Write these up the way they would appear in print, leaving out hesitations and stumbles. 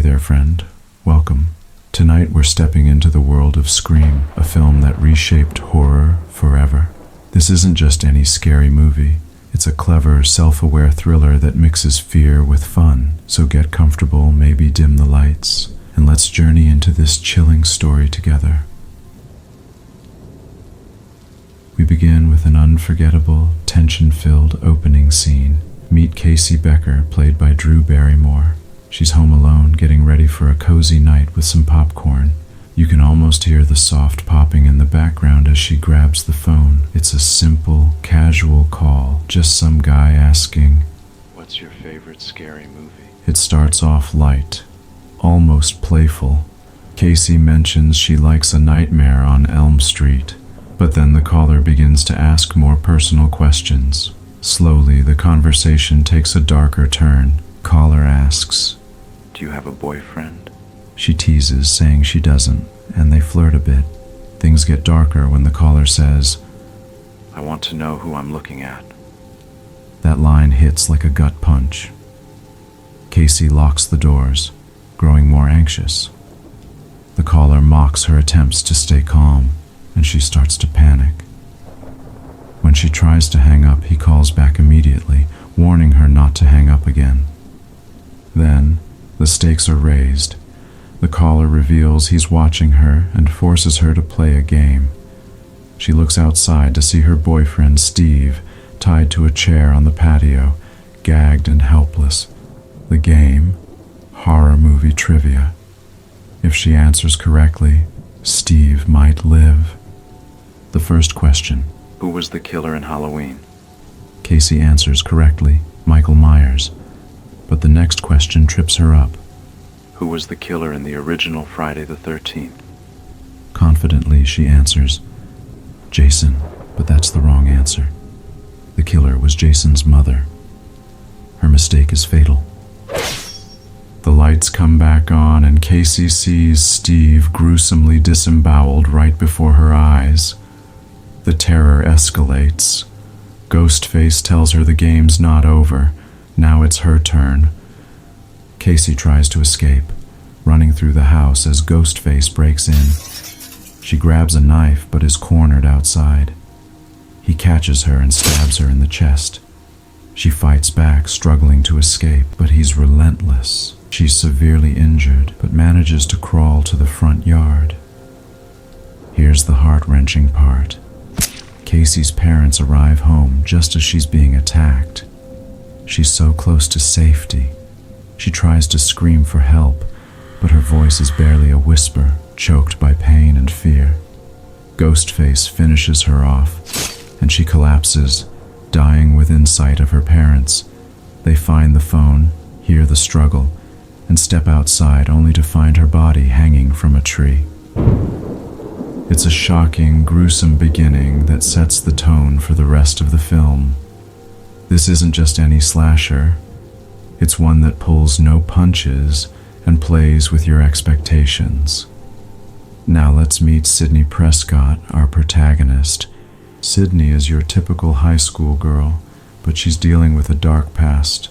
there, friend. Welcome. Tonight we're stepping into the world of Scream, a film that reshaped horror forever. This isn't just any scary movie. It's a clever, self-aware thriller that mixes fear with fun. So get comfortable, maybe dim the lights, and let's journey into this chilling story together. We begin with an unforgettable, tension-filled opening scene. Meet Casey Becker, played by Drew Barrymore. She's home alone, getting ready for a cozy night with some popcorn. You can almost hear the soft popping in the background as she grabs the phone. It's a simple, casual call, just some guy asking, "What's your favorite scary movie?" It starts off light, almost playful. Casey mentions she likes A Nightmare on Elm Street, but then the caller begins to ask more personal questions. Slowly, the conversation takes a darker turn. Caller asks, "Do you have a boyfriend?" She teases, saying she doesn't, and they flirt a bit. Things get darker when the caller says, "I want to know who I'm looking at." That line hits like a gut punch. Casey locks the doors, growing more anxious. The caller mocks her attempts to stay calm, and she starts to panic. When she tries to hang up, he calls back immediately, warning her not to hang up again. Then, the stakes are raised. The caller reveals he's watching her and forces her to play a game. She looks outside to see her boyfriend, Steve, tied to a chair on the patio, gagged and helpless. The game? Horror movie trivia. If she answers correctly, Steve might live. The first question. Who was the killer in Halloween? Casey answers correctly, Michael Myers. But the next question trips her up. Who was the killer in the original Friday the 13th? Confidently, she answers, Jason, but that's the wrong answer. The killer was Jason's mother. Her mistake is fatal. The lights come back on and Casey sees Steve gruesomely disemboweled right before her eyes. The terror escalates. Ghostface tells her the game's not over. Now it's her turn. Casey tries to escape, running through the house as Ghostface breaks in. She grabs a knife but is cornered outside. He catches her and stabs her in the chest. She fights back, struggling to escape, but he's relentless. She's severely injured, but manages to crawl to the front yard. Here's the heart-wrenching part. Casey's parents arrive home just as she's being attacked. She's so close to safety. She tries to scream for help, but her voice is barely a whisper, choked by pain and fear. Ghostface finishes her off, and she collapses, dying within sight of her parents. They find the phone, hear the struggle, and step outside only to find her body hanging from a tree. It's a shocking, gruesome beginning that sets the tone for the rest of the film. This isn't just any slasher. It's one that pulls no punches and plays with your expectations. Now let's meet Sydney Prescott, our protagonist. Sydney is your typical high school girl, but she's dealing with a dark past.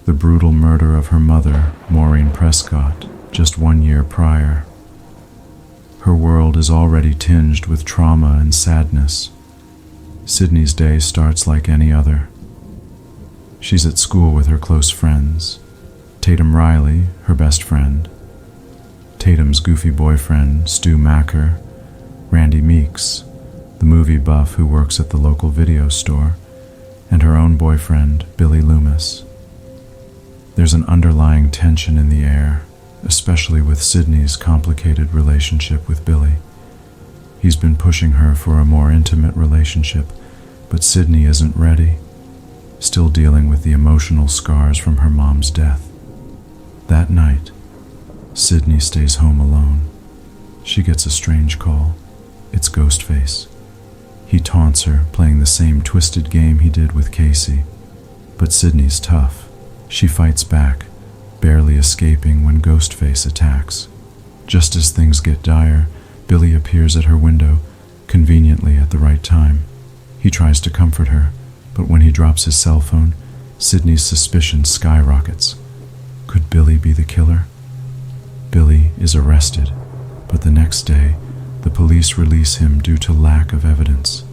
The brutal murder of her mother, Maureen Prescott, just 1 year prior. Her world is already tinged with trauma and sadness. Sydney's day starts like any other. She's at school with her close friends. Tatum Riley, her best friend. Tatum's goofy boyfriend, Stu Macker. Randy Meeks, the movie buff who works at the local video store. And her own boyfriend, Billy Loomis. There's an underlying tension in the air, especially with Sydney's complicated relationship with Billy. He's been pushing her for a more intimate relationship, but Sydney isn't ready, still dealing with the emotional scars from her mom's death. That night, Sydney stays home alone. She gets a strange call. It's Ghostface. He taunts her, playing the same twisted game he did with Casey. But Sydney's tough. She fights back, barely escaping when Ghostface attacks. Just as things get dire, Billy appears at her window, conveniently at the right time. He tries to comfort her, but when he drops his cell phone, Sydney's suspicion skyrockets. Could Billy be the killer? Billy is arrested, but the next day, the police release him due to lack of evidence.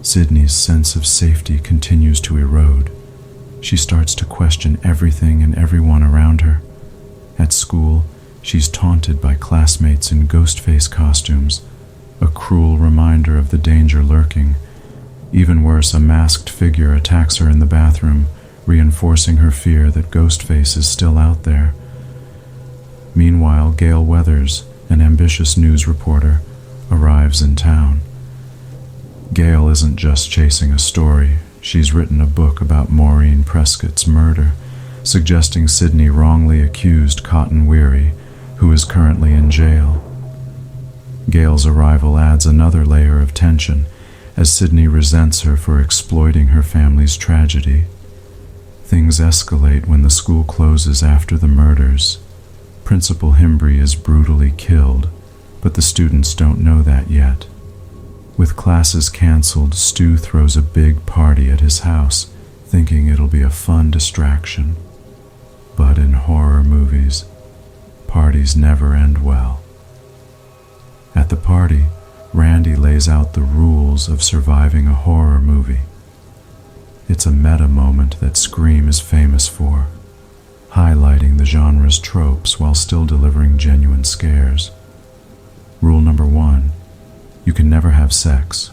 Sydney's sense of safety continues to erode. She starts to question everything and everyone around her. At school, she's taunted by classmates in Ghostface costumes, a cruel reminder of the danger lurking. Even worse, a masked figure attacks her in the bathroom, reinforcing her fear that Ghostface is still out there. Meanwhile, Gail Weathers, an ambitious news reporter, arrives in town. Gail isn't just chasing a story. She's written a book about Maureen Prescott's murder, suggesting Sydney wrongly accused Cotton Weary, who is currently in jail. Gail's arrival adds another layer of tension, as Sydney resents her for exploiting her family's tragedy. Things escalate when the school closes after the murders. Principal Himbry is brutally killed, but the students don't know that yet. With classes canceled, Stu throws a big party at his house, thinking it'll be a fun distraction. But in horror movies, parties never end well. At the party, Randy lays out the rules of surviving a horror movie. It's a meta moment that Scream is famous for, highlighting the genre's tropes while still delivering genuine scares. Rule number 1, you can never have sex.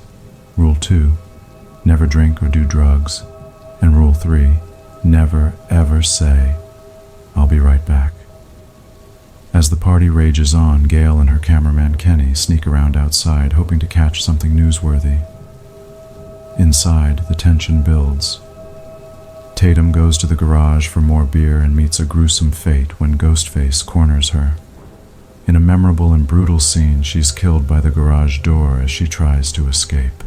Rule 2, never drink or do drugs. And Rule 3, never ever say, "I'll be right back." As the party rages on, Gail and her cameraman Kenny sneak around outside, hoping to catch something newsworthy. Inside, the tension builds. Tatum goes to the garage for more beer and meets a gruesome fate when Ghostface corners her. In a memorable and brutal scene, she's killed by the garage door as she tries to escape.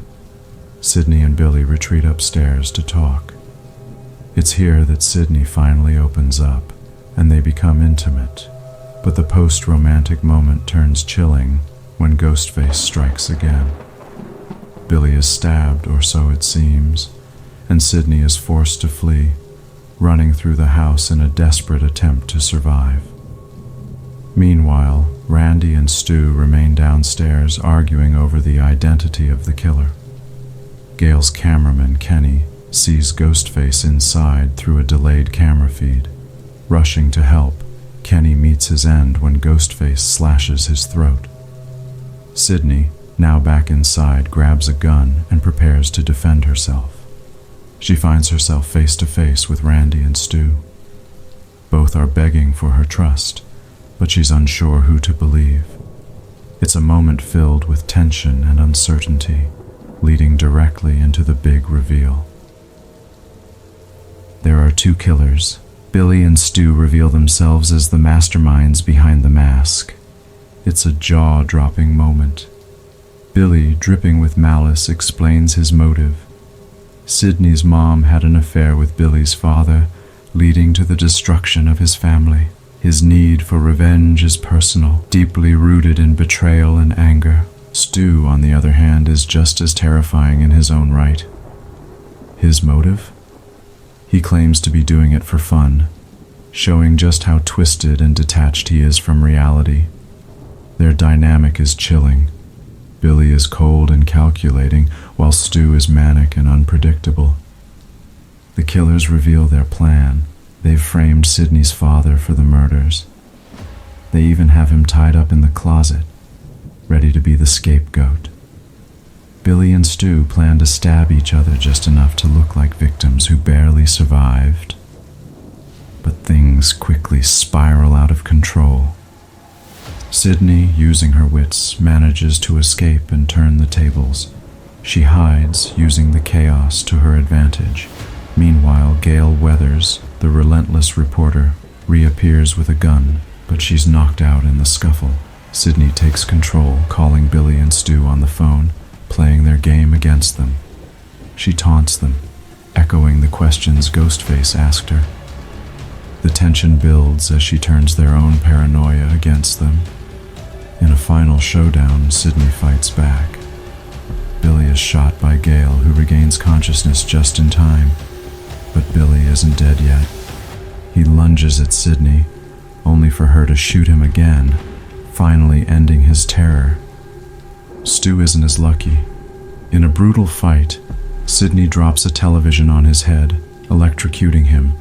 Sydney and Billy retreat upstairs to talk. It's here that Sydney finally opens up, and they become intimate. But the post-romantic moment turns chilling when Ghostface strikes again. Billy is stabbed, or so it seems, and Sydney is forced to flee, running through the house in a desperate attempt to survive. Meanwhile, Randy and Stu remain downstairs arguing over the identity of the killer. Gail's cameraman, Kenny, sees Ghostface inside through a delayed camera feed. Rushing to help, Kenny meets his end when Ghostface slashes his throat. Sydney, now back inside, grabs a gun and prepares to defend herself. She finds herself face to face with Randy and Stu. Both are begging for her trust, but she's unsure who to believe. It's a moment filled with tension and uncertainty, leading directly into the big reveal. There are two killers. Billy and Stu reveal themselves as the masterminds behind the mask. It's a jaw-dropping moment. Billy, dripping with malice, explains his motive. Sydney's mom had an affair with Billy's father, leading to the destruction of his family. His need for revenge is personal, deeply rooted in betrayal and anger. Stu, on the other hand, is just as terrifying in his own right. His motive? He claims to be doing it for fun, showing just how twisted and detached he is from reality. Their dynamic is chilling. Billy is cold and calculating, while Stu is manic and unpredictable. The killers reveal their plan. They've framed Sydney's father for the murders. They even have him tied up in the closet, ready to be the scapegoat. Billy and Stu plan to stab each other just enough to look like victims who barely survived. But things quickly spiral out of control. Sydney, using her wits, manages to escape and turn the tables. She hides, using the chaos to her advantage. Meanwhile, Gail Weathers, the relentless reporter, reappears with a gun, but she's knocked out in the scuffle. Sydney takes control, calling Billy and Stu on the phone, playing their game against them. She taunts them, echoing the questions Ghostface asked her. The tension builds as she turns their own paranoia against them. In a final showdown, Sydney fights back. Billy is shot by Gail, who regains consciousness just in time. But Billy isn't dead yet. He lunges at Sydney, only for her to shoot him again, finally ending his terror. Stu isn't as lucky. In a brutal fight, Sidney drops a television on his head, electrocuting him.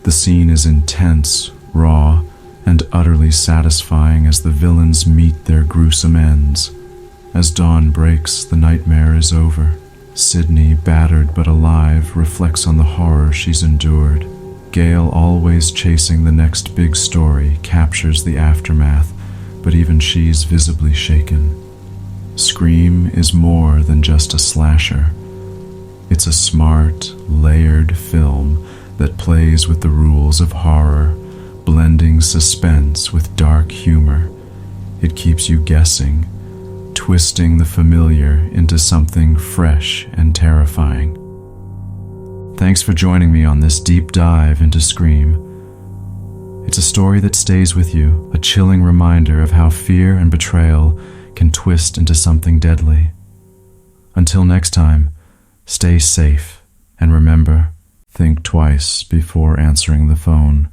The scene is intense, raw, and utterly satisfying as the villains meet their gruesome ends. As dawn breaks, the nightmare is over. Sidney, battered but alive, reflects on the horror she's endured. Gail, always chasing the next big story, captures the aftermath, but even she's visibly shaken. Scream is more than just a slasher. It's a smart, layered film that plays with the rules of horror, blending suspense with dark humor. It keeps you guessing, twisting the familiar into something fresh and terrifying. Thanks for joining me on this deep dive into Scream. It's a story that stays with you, a chilling reminder of how fear and betrayal can twist into something deadly. Until next time, stay safe, and remember, think twice before answering the phone.